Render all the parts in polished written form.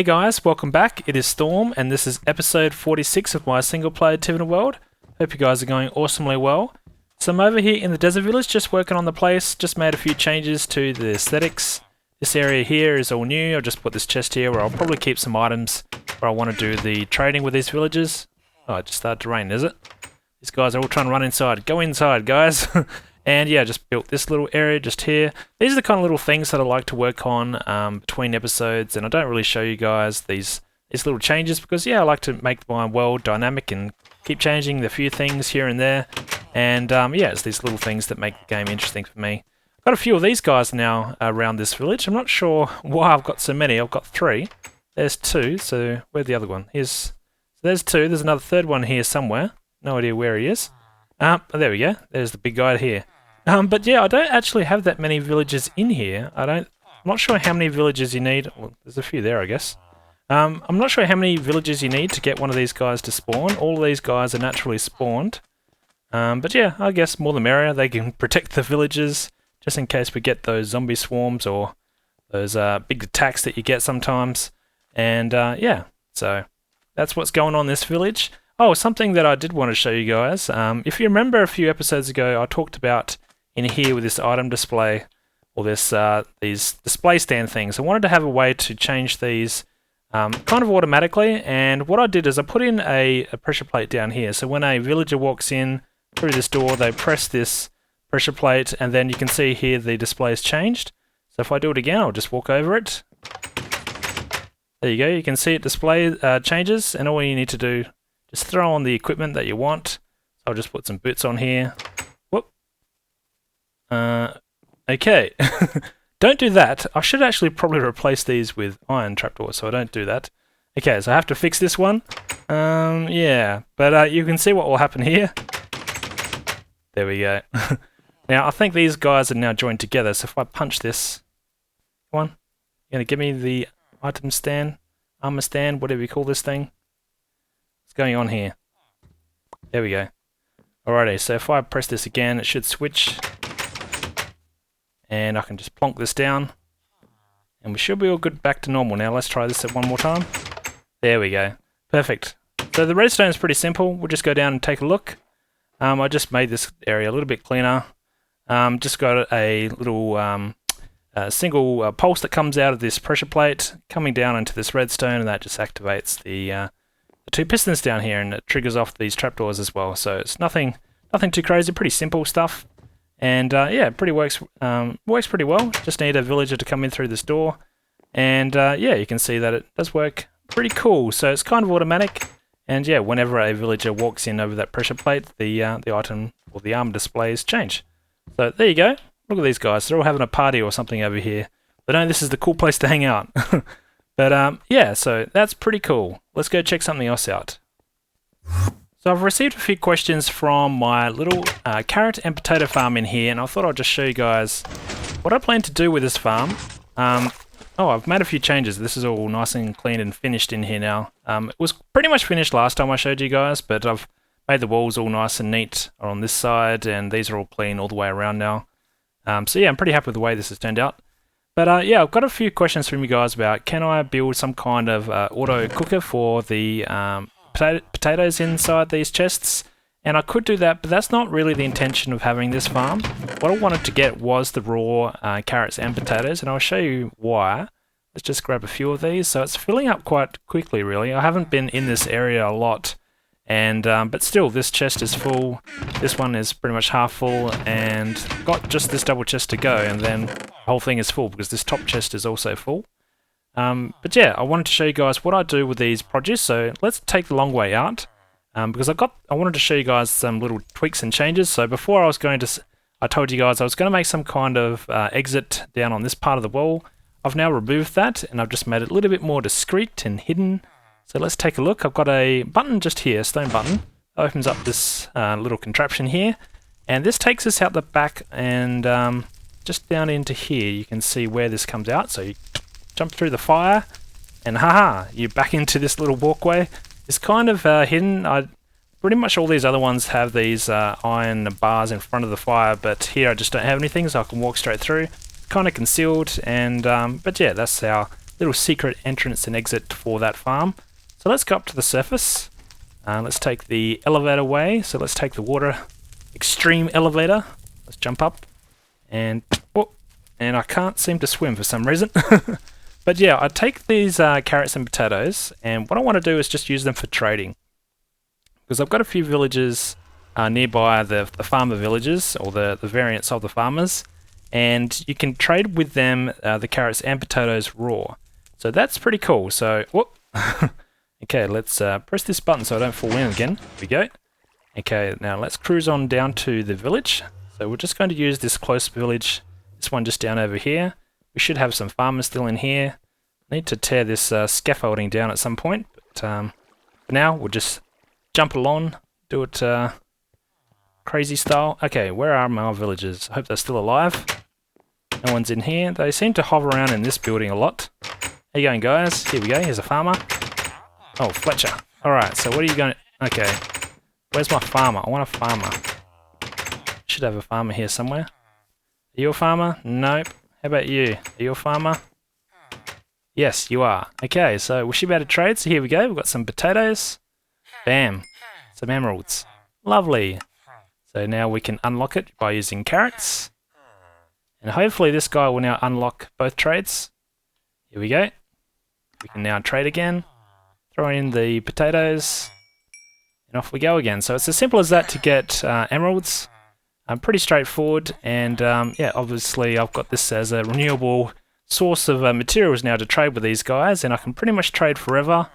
Hey guys, welcome back. It is Storm, and this is episode 46 of my single-player Tiveden world. Hope you guys are going awesomely well. So I'm over here in the desert village, just working on the place. Just made a few changes to the aesthetics. This area here is all new. I'll just put this chest here where I'll probably keep some items where I want to do the trading with these villagers. Oh, it just started to rain, is it? These guys are all trying to run inside. Go inside, guys. And yeah, just built this little area just here. These are the kind of little things that I like to work on between episodes, and I don't really show you guys these little changes because yeah, I like to make my world dynamic and keep changing the few things here and there. And yeah, it's these little things that make the game interesting for me. I've got a few of these guys now around this village. I'm not sure why I've got so many. I've got 3. There's 2, so where's the other one? So there's 2, there's another third one here somewhere. No idea where he is. There we go. There's the big guy here. But yeah, I don't actually have that many villagers in here. I'm not sure how many villagers you need. Well, there's a few there, I guess. I'm not sure how many villagers you need to get one of these guys to spawn. All of these guys are naturally spawned. But yeah, I guess more the merrier. They can protect the villagers just in case we get those zombie swarms or those big attacks that you get sometimes. And yeah, so that's what's going on in this village. Oh, something that I did want to show you guys. If you remember a few episodes ago, I talked about in here with this item display, or these display stand things. I wanted to have a way to change these kind of automatically, and what I did is I put in a pressure plate down here. So when a villager walks in through this door, they press this pressure plate, and then you can see here the display has changed. So if I do it again, I'll just walk over it. There you go. You can see it display changes, and all you need to do, just throw on the equipment that you want. I'll just put some boots on here. Whoop. Okay. Don't do that. I should actually probably replace these with iron trapdoors, so I don't do that. Okay, so I have to fix this one. Yeah, but you can see what will happen here. There we go. Now, I think these guys are now joined together, so if I punch this... Come on. You're going to give me the item stand, armor stand, whatever you call this thing. What's going on here? There we go. Alrighty, so if I press this again, it should switch. And I can just plonk this down. And we should be all good back to normal now. Let's try this one more time. There we go. Perfect. So the redstone is pretty simple. We'll just go down and take a look. I just made this area a little bit cleaner. Just got a little single pulse that comes out of this pressure plate coming down into this redstone, and that just activates the 2 pistons down here, and it triggers off these trapdoors as well. So it's nothing too crazy, pretty simple stuff. And yeah, it works pretty well. Just need a villager to come in through this door, and yeah, you can see that it does work pretty cool. So it's kind of automatic, and yeah, whenever a villager walks in over that pressure plate, the item or the armor displays change. So there you go. Look at these guys. They're all having a party or something over here. They know this is the cool place to hang out. But yeah, so that's pretty cool. Let's go check something else out. So I've received a few questions from my little carrot and potato farm in here, and I thought I'd just show you guys what I plan to do with this farm. Oh, I've made a few changes. This is all nice and clean and finished in here now. It was pretty much finished last time I showed you guys, but I've made the walls all nice and neat on this side, and these are all clean all the way around now. So yeah, I'm pretty happy with the way this has turned out. But yeah, I've got a few questions from you guys about, can I build some kind of auto cooker for the potatoes inside these chests? And I could do that, but that's not really the intention of having this farm. What I wanted to get was the raw carrots and potatoes, and I'll show you why. Let's just grab a few of these. So it's filling up quite quickly, really. I haven't been in this area a lot, and but still, this chest is full. This one is pretty much half full, and got just this double chest to go, and then the whole thing is full because this top chest is also full. But yeah, I wanted to show you guys what I do with these produce. So let's take the long way out, because I wanted to show you guys some little tweaks and changes. So before I told you guys I was going to make some kind of exit down on this part of the wall. I've now removed that, and I've just made it a little bit more discreet and hidden. So let's take a look. I've got a button just here, a stone button. That opens up this little contraption here, and this takes us out the back and just down into here. You can see where this comes out. So you jump through the fire, and haha, you're back into this little walkway. It's kind of hidden. Pretty much all these other ones have these iron bars in front of the fire, but here I just don't have anything, so I can walk straight through. Kind of concealed, and but yeah, that's how little secret entrance and exit for that farm. So let's go up to the surface. Let's take the elevator way. So let's take the water extreme elevator. Let's jump up. And I can't seem to swim for some reason. But yeah, I take these carrots and potatoes, and what I want to do is just use them for trading. Because I've got a few villages nearby, the farmer villages, or the variants of the farmers, and you can trade with them the carrots and potatoes raw. So that's pretty cool. So, whoop. Okay, let's press this button so I don't fall in again. There we go. Okay, now let's cruise on down to the village. So we're just going to use this close village, this one just down over here. We should have some farmers still in here. Need to tear this scaffolding down at some point, but for now we'll just jump along, do it crazy style. Okay, where are my villagers? I hope they're still alive. No one's in here. They seem to hover around in this building a lot. How you going, guys? Here we go. Here's a farmer. Oh, Fletcher. Alright, so what are you going to... Okay. Where's my farmer? I want a farmer. Should have a farmer here somewhere. Are you a farmer? Nope. How about you? Are you a farmer? Yes, you are. Okay, so we should be able to trade. So here we go. We've got some potatoes. Bam. Some emeralds. Lovely. So now we can unlock it by using carrots. And hopefully this guy will now unlock both trades. Here we go. We can now trade again. Throw in the potatoes. And off we go again. So it's as simple as that to get emeralds. Pretty straightforward, and yeah, obviously I've got this as a renewable source of materials now to trade with these guys, and I can pretty much trade forever,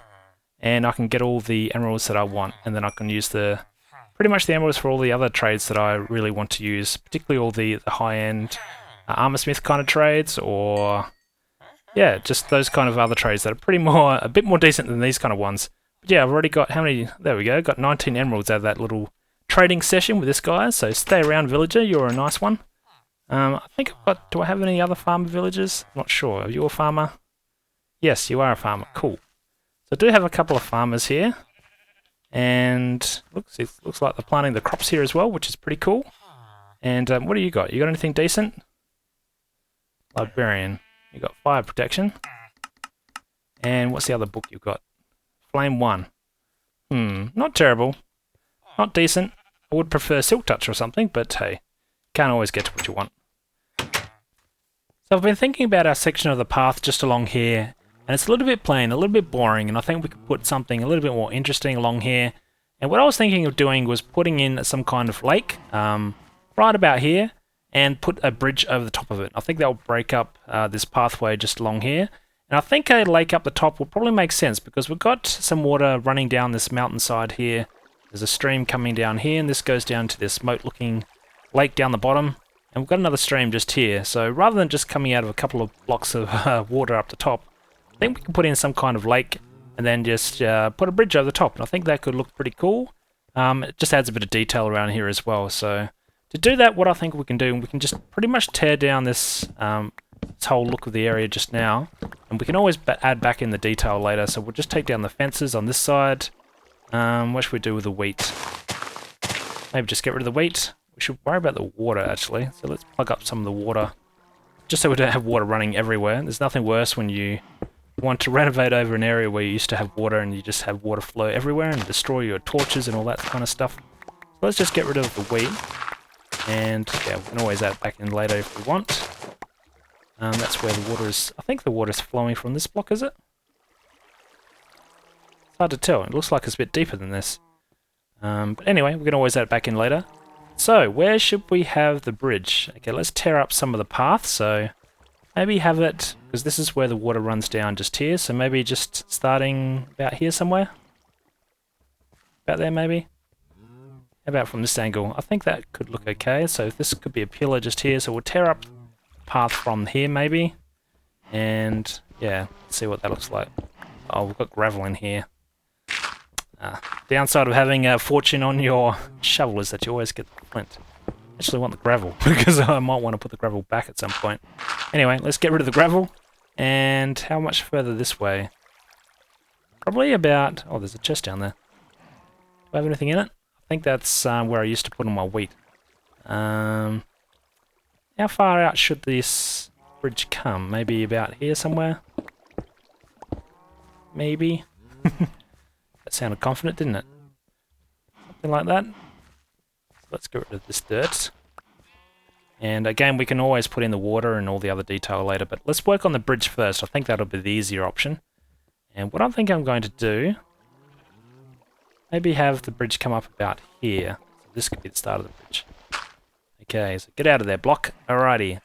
and I can get all the emeralds that I want, and then I can use pretty much the emeralds for all the other trades that I really want to use, particularly all the high-end armor smith kind of trades, or yeah, just those kind of other trades that are a bit more decent than these kind of ones. But yeah, I've already got how many? There we go, got 19 emeralds out of that little trading session with this guy, so stay around, villager. You're a nice one. I think I've got... Do I have any other farmer villagers? Not sure. Are you a farmer? Yes, you are a farmer. Cool. So I do have a couple of farmers here, and it looks like they're planting the crops here as well, which is pretty cool. And what do you got? You got anything decent? Librarian. You got fire protection. And what's the other book you've got? Flame 1. Not terrible. Not decent. I would prefer Silk Touch or something, but hey, can't always get to what you want. So I've been thinking about our section of the path just along here, and it's a little bit plain, a little bit boring, and I think we could put something a little bit more interesting along here. And what I was thinking of doing was putting in some kind of lake right about here, and put a bridge over the top of it. I think that will break up this pathway just along here. And I think a lake up the top will probably make sense, because we've got some water running down this mountainside here. There's a stream coming down here, and this goes down to this moat-looking lake down the bottom. And we've got another stream just here. So rather than just coming out of a couple of blocks of water up the top, I think we can put in some kind of lake and then just put a bridge over the top. And I think that could look pretty cool. It just adds a bit of detail around here as well. So to do that, what I think we can do, we can just pretty much tear down this whole look of the area just now. And we can always add back in the detail later. So we'll just take down the fences on this side. What should we do with the wheat? Maybe just get rid of the wheat. We should worry about the water, actually. So let's plug up some of the water, just so we don't have water running everywhere. There's nothing worse when you want to renovate over an area where you used to have water and you just have water flow everywhere and destroy your torches and all that kind of stuff. So let's just get rid of the wheat. And yeah, we can always add back in later if we want. That's where the water is. I think the water is flowing from this block, is it? It's hard to tell. It looks like it's a bit deeper than this. But anyway, we can always add it back in later. So, where should we have the bridge? Okay, let's tear up some of the path. So, maybe have it, because this is where the water runs down just here. So maybe just starting about here somewhere. About there, maybe. How about from this angle? I think that could look okay. So this could be a pillar just here. So we'll tear up the path from here, maybe. And, yeah, see what that looks like. Oh, we've got gravel in here. Downside of having a fortune on your shovel is that you always get the flint. I actually want the gravel, because I might want to put the gravel back at some point. Anyway, let's get rid of the gravel. And how much further this way? Probably about... Oh, there's a chest down there. Do I have anything in it? I think that's where I used to put on my wheat. How far out should this bridge come? Maybe about here somewhere? maybe. That sounded confident, didn't it? Something like that. So let's get rid of this dirt. And again, we can always put in the water and all the other detail later, but let's work on the bridge first. I think that'll be the easier option. And what I think I'm going to do, maybe have the bridge come up about here. So this could be the start of the bridge. Okay, so get out of there, block. Alrighty.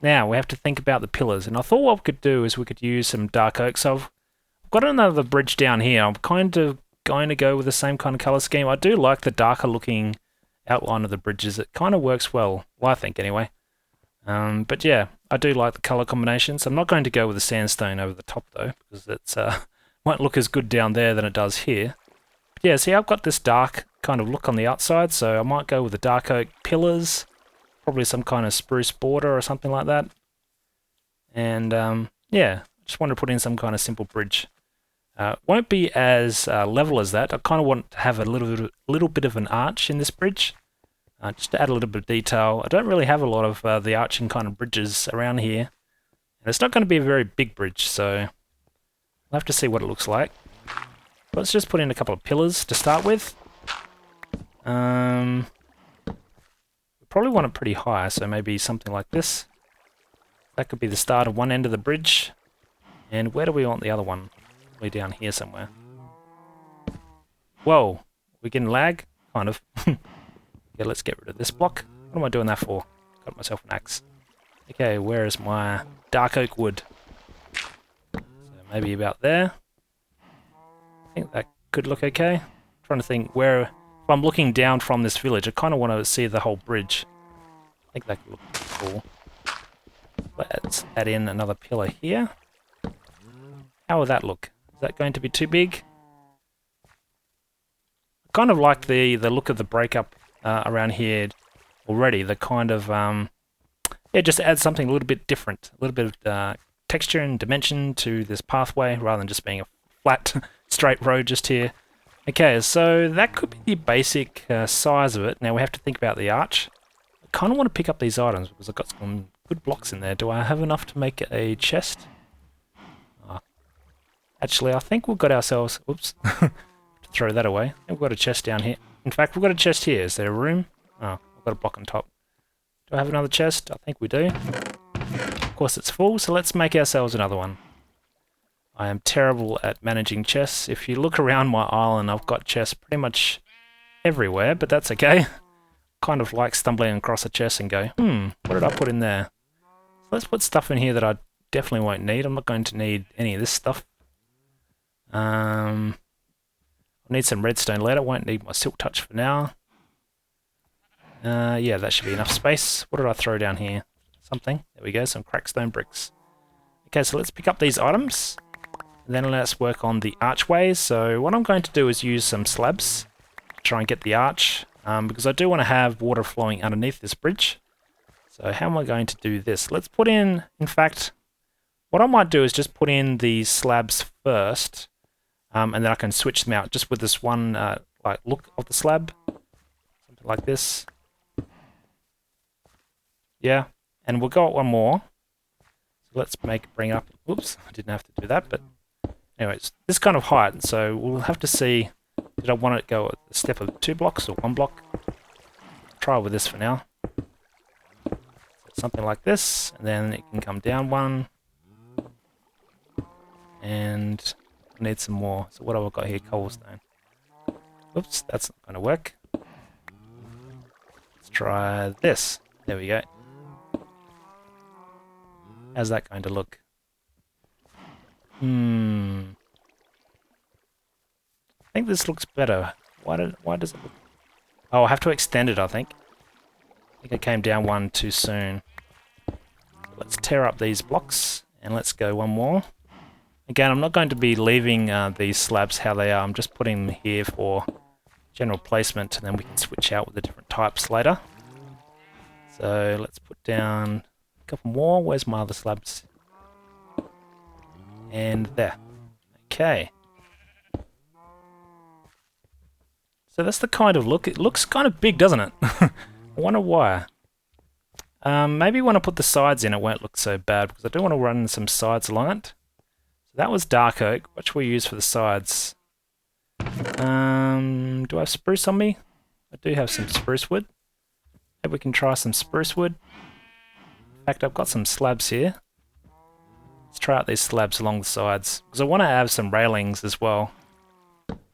Now, we have to think about the pillars. And I thought what we could do is we could use some dark oak. So I've got another bridge down here. I'm kind of going to go with the same kind of color scheme. I do like the darker looking outline of the bridges. It kind of works well I think anyway. But yeah, I do like the color combinations. I'm not going to go with the sandstone over the top though, because it's won't look as good down there than it does here. But yeah, see, I've got this dark kind of look on the outside, so I might go with the dark oak pillars, probably some kind of spruce border or something like that. And yeah, just want to put in some kind of simple bridge. Won't be as level as that. I kind of want to have a little bit of an arch in this bridge, just to add a little bit of detail. I don't really have a lot of the arching kind of bridges around here, and it's not going to be a very big bridge, so we'll have to see what it looks like. Let's just put in a couple of pillars to start with. We probably want it pretty high, so maybe something like this. That could be the start of one end of the bridge. And where do we want the other one? Way down here somewhere. Whoa, we're getting lag? Kind of. Okay, let's get rid of this block. What am I doing that for? Got myself an axe. Okay, where is my dark oak wood? So maybe about there. I think that could look okay. I'm trying to think where, if I'm looking down from this village, I kind of want to see the whole bridge. I think that could look cool. Let's add in another pillar here. How will that look? Is that going to be too big? I kind of like the look of the breakup around here already. The kind of, yeah, just add something a little bit different. A little bit of texture and dimension to this pathway rather than just being a flat, straight road just here. Okay, so that could be the basic size of it. Now we have to think about the arch. I kind of want to pick up these items because I've got some good blocks in there. Do I have enough to make a chest? Actually, I think we've got ourselves... Oops. To throw that away. We've got a chest down here. In fact, we've got a chest here. Is there a room? Oh, I've got a block on top. Do I have another chest? I think we do. Of course, it's full, so let's make ourselves another one. I am terrible at managing chests. If you look around my island, I've got chests pretty much everywhere, but that's okay. Kind of like stumbling across a chest and go, what did I put in there? So let's put stuff in here that I definitely won't need. I'm not going to need any of this stuff. I'll need some redstone later. Won't need my silk touch for now. Yeah, that should be enough space. What did I throw down here? Something. There we go, some crackstone bricks. Okay, so let's pick up these items. And then let's work on the archways. So what I'm going to do is use some slabs to try and get the arch. Because I do want to have water flowing underneath this bridge. So how am I going to do this? Let's put in fact, what I might do is just put in the slabs first. And then I can switch them out just with this one like look of the slab. Something like this. Yeah. And we'll go at one more. So let's bring it up. Oops, I didn't have to do that, but anyways, this kind of height, so we'll have to see, did I want it to go at a step of 2 blocks or 1 block? Try with this for now. Something like this, and then it can come down 1. And I need some more. So what have I got here? Cobblestone. Oops, that's not going to work. Let's try this. There we go. How's that going to look? I think this looks better. Why does it look... Oh, I have to extend it, I think. I think I came down 1 too soon. Let's tear up these blocks, and let's go 1 more. Again, I'm not going to be leaving these slabs how they are. I'm just putting them here for general placement, and then we can switch out with the different types later. So let's put down a couple more. Where's my other slabs? And there. Okay. So that's the kind of look. It looks kind of big, doesn't it? I wonder why. Maybe when I put the sides in, it won't look so bad, because I do want to run some sides along it. So that was dark oak. What should we use for the sides? Do I have spruce on me? I do have some spruce wood. Maybe we can try some spruce wood. In fact, I've got some slabs here. Let's try out these slabs along the sides, because I want to have some railings as well.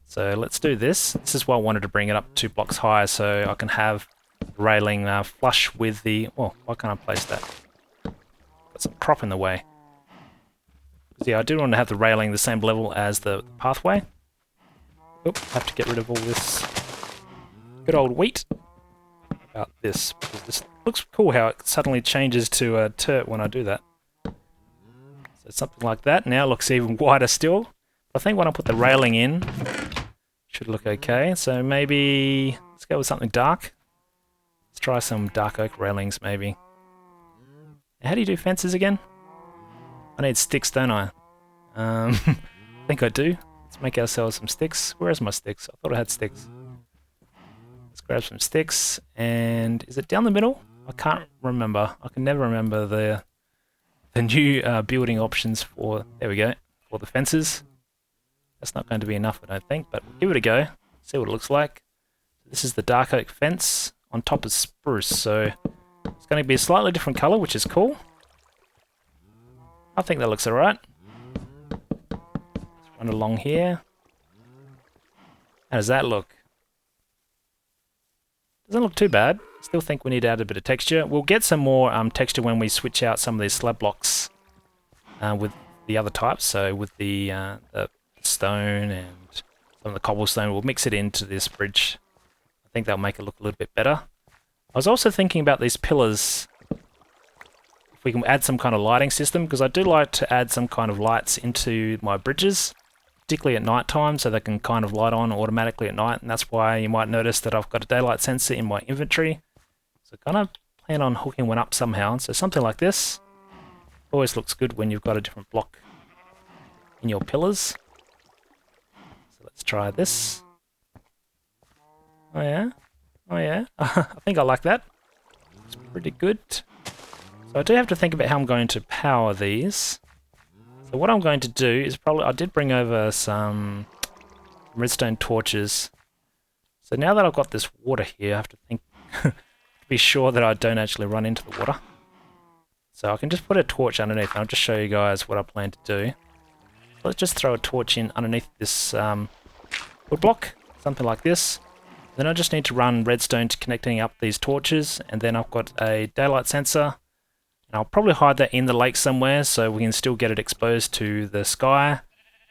So let's do this. This is why I wanted to bring it up 2 blocks higher, so I can have the railing flush with the... Oh, why can't I place that? Got some prop in the way. Yeah, I do want to have the railing the same level as the pathway. Oop, have to get rid of all this good old wheat. About this, because this looks cool how it suddenly changes to dirt when I do that. So something like that. Now it looks even wider still. I think when I put the railing in, it should look okay. So maybe let's go with something dark. Let's try some dark oak railings maybe. How do you do fences again? I need sticks, don't I? I think I do. Let's make ourselves some sticks. Where's my sticks? I thought I had sticks. Let's grab some sticks. And is it down the middle? I can't remember. I can never remember the new building options for... There we go. For the fences. That's not going to be enough, I don't think, but we'll give it a go. See what it looks like. This is the dark oak fence on top of spruce, so it's going to be a slightly different colour, which is cool. I think that looks alright. Let's run along here. How does that look? Doesn't look too bad. Still think we need to add a bit of texture. We'll get some more texture when we switch out some of these slab blocks with the other types. So with the stone and some of the cobblestone, we'll mix it into this bridge. I think that'll make it look a little bit better. I was also thinking about these pillars. If we can add some kind of lighting system, because I do like to add some kind of lights into my bridges, particularly at night time, so they can kind of light on automatically at night, and that's why you might notice that I've got a daylight sensor in my inventory. So I kind of plan on hooking one up somehow. So something like this always looks good when you've got a different block in your pillars. So let's try this. Oh yeah, oh yeah, I think I like that. It's pretty good. So I do have to think about how I'm going to power these. So what I'm going to do is I did bring over some redstone torches. So now that I've got this water here, I have to think, be sure that I don't actually run into the water. So I can just put a torch underneath, and I'll just show you guys what I plan to do. Let's just throw a torch in underneath this wood block, something like this. Then I just need to run redstone to connecting up these torches, and then I've got a daylight sensor. And I'll probably hide that in the lake somewhere so we can still get it exposed to the sky,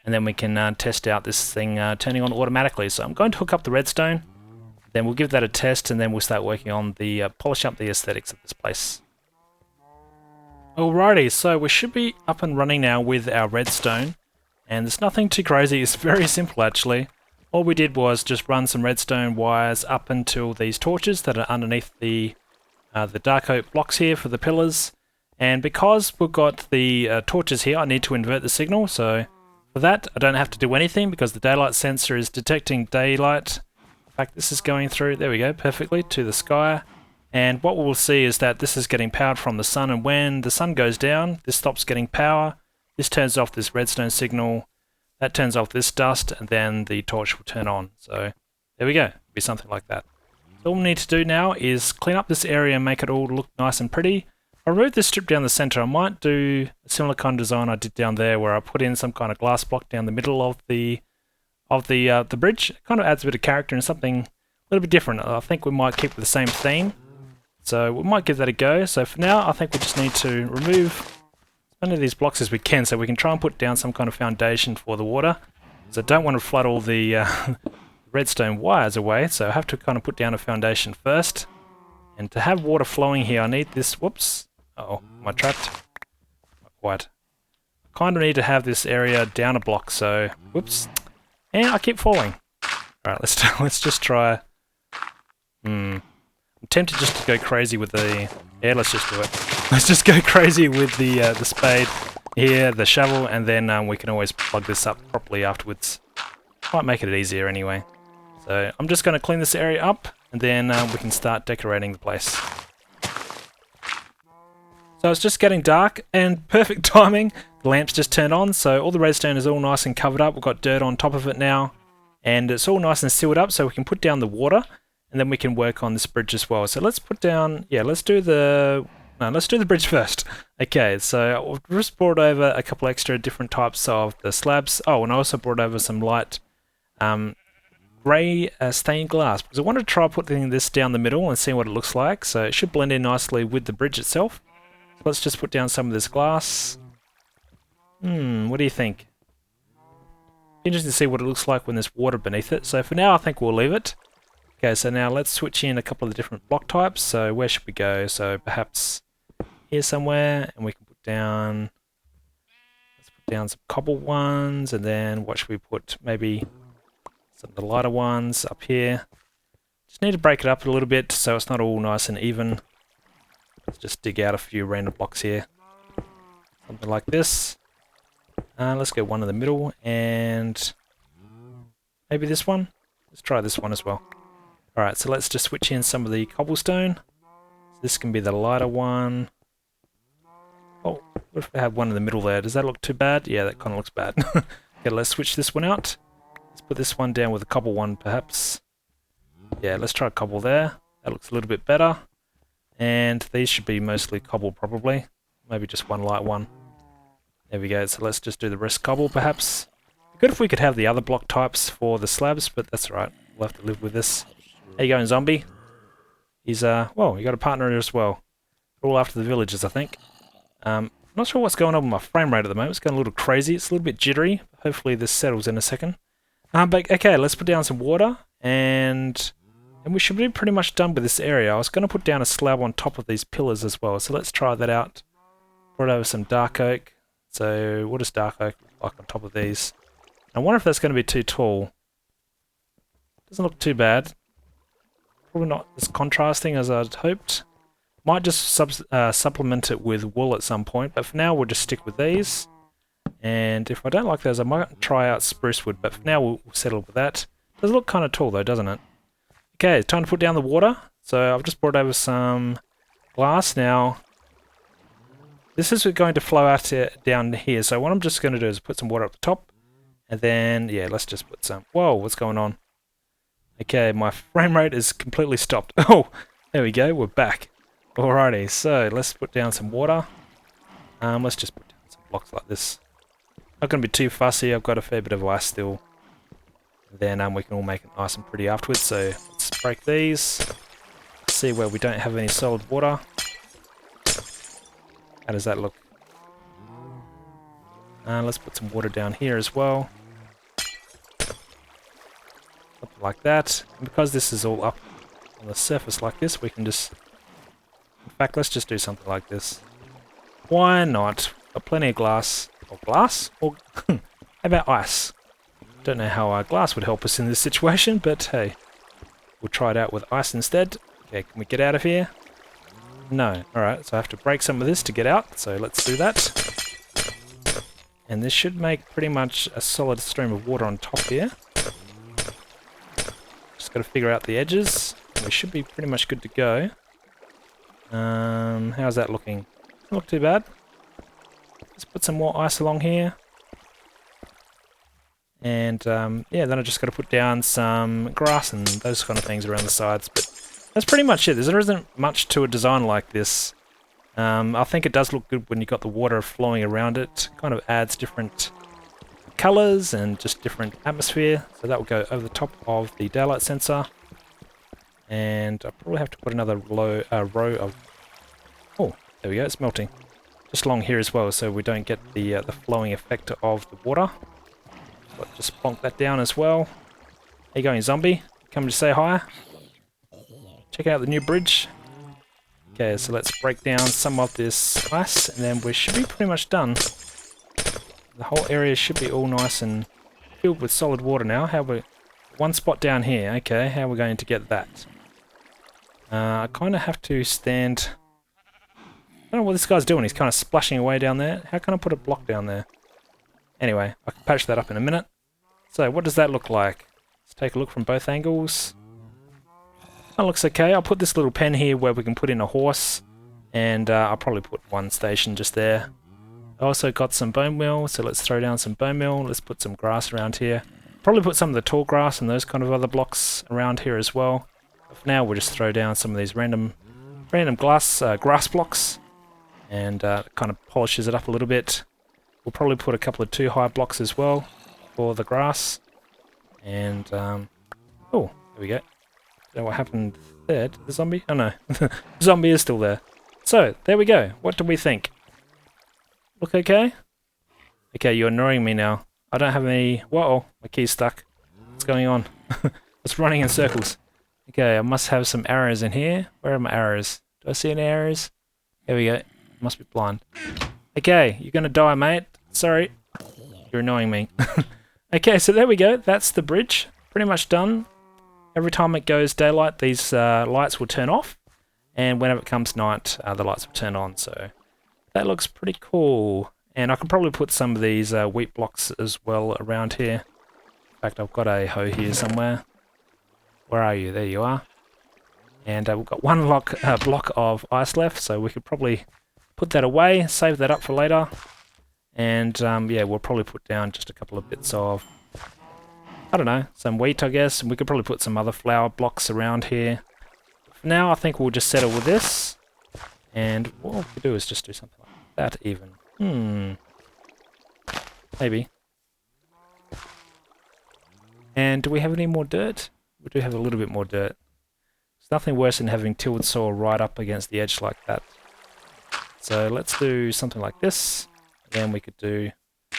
and then we can test out this thing turning on automatically. So I'm going to hook up the redstone, then we'll give that a test, and then we'll start working on the polish up the aesthetics of this place. Alrighty, so we should be up and running now with our redstone, and there's nothing too crazy. It's very simple actually. All we did was just run some redstone wires up until these torches that are underneath the dark oak blocks here for the pillars. And because we've got the torches here, I need to invert the signal. So for that, I don't have to do anything because the daylight sensor is detecting daylight. In fact, this is going through, there we go, perfectly to the sky. And what we'll see is that this is getting powered from the sun, and when the sun goes down, this stops getting power. This turns off this redstone signal. That turns off this dust, and then the torch will turn on. So there we go. It'll be something like that. So all we need to do now is clean up this area and make it all look nice and pretty. I'll remove this strip down the center. I might do a similar kind of design I did down there, where I put in some kind of glass block down the middle of the bridge. It kind of adds a bit of character and something a little bit different. I think we might keep with the same theme. So we might give that a go. So for now, I think we just need to remove as many of these blocks as we can, so we can try and put down some kind of foundation for the water. So I don't want to flood all the redstone wires away, so I have to kind of put down a foundation first. And to have water flowing here, I need this. Whoops. Uh-oh, am I trapped? Not quite. I kind of need to have this area down a block, so whoops. And I keep falling. Alright, let's just try. I'm tempted just to go crazy with the... Yeah, let's just do it. Let's just go crazy with the spade here, the shovel, and then we can always plug this up properly afterwards. Might make it easier anyway. So I'm just going to clean this area up, and then we can start decorating the place. So it's just getting dark, and perfect timing. The lamps just turned on, so all the redstone is all nice and covered up. We've got dirt on top of it now, and it's all nice and sealed up, so we can put down the water, and then we can work on this bridge as well. So let's put down, let's do the bridge first. Okay, so I've just brought over a couple extra different types of the slabs. Oh, and I also brought over some light grey stained glass, because I want to try putting this down the middle and see what it looks like. So it should blend in nicely with the bridge itself. So let's just put down some of this glass. What do you think? Interesting to see what it looks like when there's water beneath it. So for now, I think we'll leave it. Okay, so now let's switch in a couple of the different block types. So where should we go? So perhaps here somewhere, and we can put down, let's put down some cobble ones, and then what should we put? Maybe some of the lighter ones up here. Just need to break it up a little bit so it's not all nice and even. Let's just dig out a few random blocks here. Something like this. Let's go one in the middle, and maybe this one. Let's try this one as well. Alright, so let's just switch in some of the cobblestone. This can be the lighter one. Oh, what if we have one in the middle there? Does that look too bad? Yeah, that kind of looks bad. Okay, let's switch this one out. Let's put this one down with a cobble one, perhaps. Yeah, let's try a cobble there. That looks a little bit better. And these should be mostly cobble, probably. Maybe just one light one. There we go, so let's just do the rest cobble, perhaps. Good if we could have the other block types for the slabs, but that's alright. We'll have to live with this. How you going, zombie? He's, well, you got a partner as well. We're all after the villagers, I think. I'm not sure what's going on with my frame rate at the moment. It's going a little crazy. It's a little bit jittery. Hopefully this settles in a second. But okay, let's put down some water, and we should be pretty much done with this area. I was going to put down a slab on top of these pillars as well, so let's try that out. Brought over some dark oak. So what does dark oak look like on top of these? I wonder if that's going to be too tall. Doesn't look too bad. Probably not as contrasting as I'd hoped. Might just supplement it with wool at some point, but for now we'll just stick with these. And if I don't like those, I might try out spruce wood, but for now we'll settle with that. Does look kind of tall though, doesn't it? Okay, time to put down the water. So I've just brought over some glass now. This is going to flow out down here, so what I'm just going to do is put some water up the top, and then, yeah, let's just put some... Whoa, what's going on? Okay, my frame rate is completely stopped. Oh, there we go, we're back. Alrighty, so let's put down some water. Let's just put down some blocks like this. Not going to be too fussy, I've got a fair bit of ice still. Then we can all make it nice and pretty afterwards, so let's break these. See where we don't have any solid water. How does that look? Let's put some water down here as well. Something like that. And because this is all up on the surface like this, we can just... In fact, let's just do something like this. Why not? Got plenty of glass. Or glass? Or how about ice? Don't know how our glass would help us in this situation, but hey. We'll try it out with ice instead. Okay, can we get out of here? No. Alright, so I have to break some of this to get out, so let's do that. And this should make pretty much a solid stream of water on top here. Just got to figure out the edges. We should be pretty much good to go. How's that looking? Doesn't look too bad. Let's put some more ice along here. And yeah, then I just got to put down some grass and those kind of things around the sides. But that's pretty much it. There isn't much to a design like this. I think it does look good when you've got the water flowing around it. Kind of adds different colours and just different atmosphere. So that will go over the top of the daylight sensor. And I probably have to put another row of... Oh, there we go, it's melting. Just along here as well, so we don't get the flowing effect of the water. So just plonk that down as well. How you going, zombie? Coming to say hi? Check out the new bridge. Okay, so let's break down some of this ice, and then we should be pretty much done. The whole area should be all nice and filled with solid water now. One spot down here, okay, how are we going to get that? I kind of have to stand... I don't know what this guy's doing, he's kind of splashing away down there. How can I put a block down there? Anyway, I can patch that up in a minute. So, what does that look like? Let's take a look from both angles. That looks okay. I'll put this little pen here where we can put in a horse. And I'll probably put one station just there. I also got some bone meal, so let's throw down some bone meal. Let's put some grass around here. Probably put some of the tall grass and those kind of other blocks around here as well. But for now, we'll just throw down some of these random grass blocks, and kind of polishes it up a little bit. We'll probably put a couple of 2-high blocks as well for the grass. And oh, there we go. So what happened there? Did the zombie? Oh no, the zombie is still there. So there we go. What do we think? Look okay? Okay, you're annoying me now. I don't have any... Whoa, my key's stuck. What's going on? It's running in circles. Okay, I must have some arrows in here. Where are my arrows? Do I see any arrows? There we go. Must be blind. Okay, you're gonna die, mate. Sorry. You're annoying me. Okay, so there we go. That's the bridge. Pretty much done. Every time it goes daylight, these lights will turn off. And whenever it comes night, the lights will turn on. So that looks pretty cool. And I can probably put some of these wheat blocks as well around here. In fact, I've got a hoe here somewhere. Where are you? There you are. And we've got one block of ice left, so we could probably put that away, save that up for later. And yeah, we'll probably put down just a couple of bits of, I don't know, some wheat, I guess. And we could probably put some other flour blocks around here. For now, I think we'll just settle with this. And what we could do is just do something like that even. Maybe. And do we have any more dirt? We do have a little bit more dirt. It's nothing worse than having tilled soil right up against the edge like that. So let's do something like this. Then we could do a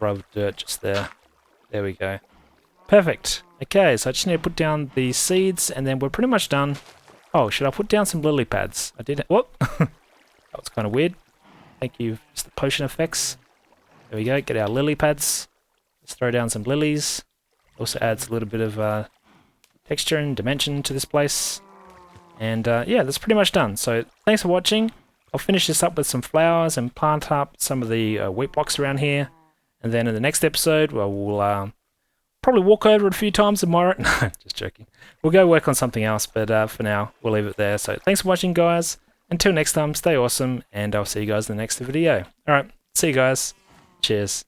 row of dirt just there. There we go. Perfect. Okay, so I just need to put down the seeds and then we're pretty much done. Oh, should I put down some lily pads? I did. Whoop! That was kind of weird. Thank you. Just the potion effects. There we go. Get our lily pads. Let's throw down some lilies. Also adds a little bit of texture and dimension to this place. And yeah, that's pretty much done. So thanks for watching. I'll finish this up with some flowers and plant up some of the wheat blocks around here. And then in the next episode, well, we'll probably walk over it a few times tomorrow. No, just joking. We'll go work on something else, but for now, we'll leave it there. So thanks for watching, guys. Until next time, stay awesome, and I'll see you guys in the next video. Alright, see you guys. Cheers.